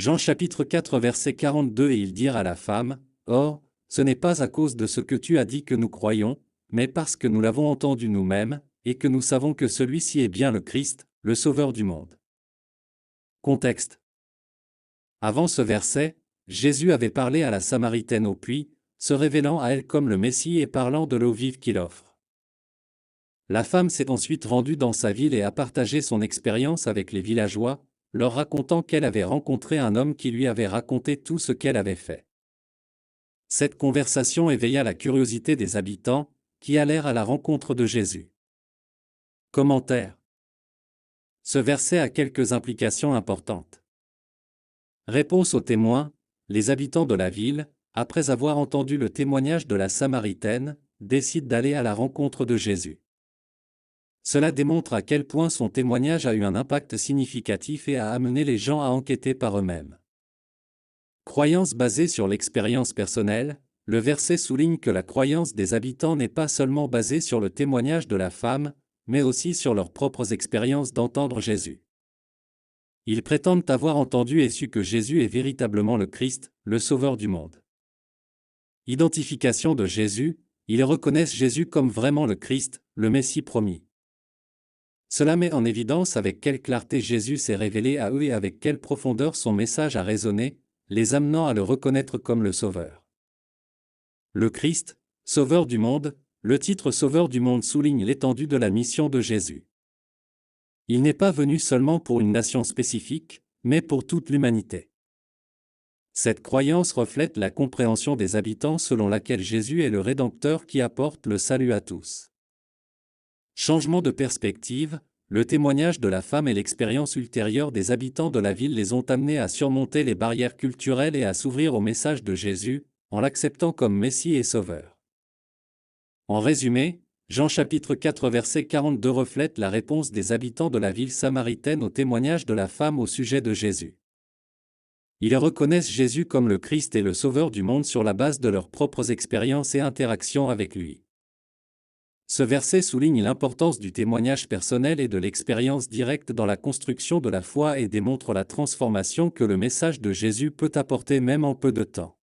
Jean chapitre 4 verset 42 Et ils dirent à la femme, « Or, ce n'est pas à cause de ce que tu as dit que nous croyons, mais parce que nous l'avons entendu nous-mêmes, et que nous savons que celui-ci est bien le Christ, le Sauveur du monde. » Contexte. Avant ce verset, Jésus avait parlé à la Samaritaine au puits, se révélant à elle comme le Messie et parlant de l'eau vive qu'il offre. La femme s'est ensuite rendue dans sa ville et a partagé son expérience avec les villageois, leur racontant qu'elle avait rencontré un homme qui lui avait raconté tout ce qu'elle avait fait. Cette conversation éveilla la curiosité des habitants, qui allèrent à la rencontre de Jésus. Commentaire. Ce verset a quelques implications importantes. Réponse aux témoins, les habitants de la ville, après avoir entendu le témoignage de la Samaritaine, décident d'aller à la rencontre de Jésus. Cela démontre à quel point son témoignage a eu un impact significatif et a amené les gens à enquêter par eux-mêmes. Croyance basée sur l'expérience personnelle, le verset souligne que la croyance des habitants n'est pas seulement basée sur le témoignage de la femme, mais aussi sur leurs propres expériences d'entendre Jésus. Ils prétendent avoir entendu et su que Jésus est véritablement le Christ, le Sauveur du monde. Identification de Jésus, ils reconnaissent Jésus comme vraiment le Christ, le Messie promis. Cela met en évidence avec quelle clarté Jésus s'est révélé à eux et avec quelle profondeur son message a résonné, les amenant à le reconnaître comme le Sauveur. Le Christ, Sauveur du monde, le titre Sauveur du monde souligne l'étendue de la mission de Jésus. Il n'est pas venu seulement pour une nation spécifique, mais pour toute l'humanité. Cette croyance reflète la compréhension des habitants selon laquelle Jésus est le Rédempteur qui apporte le salut à tous. Changement de perspective, le témoignage de la femme et l'expérience ultérieure des habitants de la ville les ont amenés à surmonter les barrières culturelles et à s'ouvrir au message de Jésus, en l'acceptant comme Messie et Sauveur. En résumé, Jean chapitre 4 verset 42 reflète la réponse des habitants de la ville samaritaine au témoignage de la femme au sujet de Jésus. Ils reconnaissent Jésus comme le Christ et le Sauveur du monde sur la base de leurs propres expériences et interactions avec lui. Ce verset souligne l'importance du témoignage personnel et de l'expérience directe dans la construction de la foi et démontre la transformation que le message de Jésus peut apporter même en peu de temps.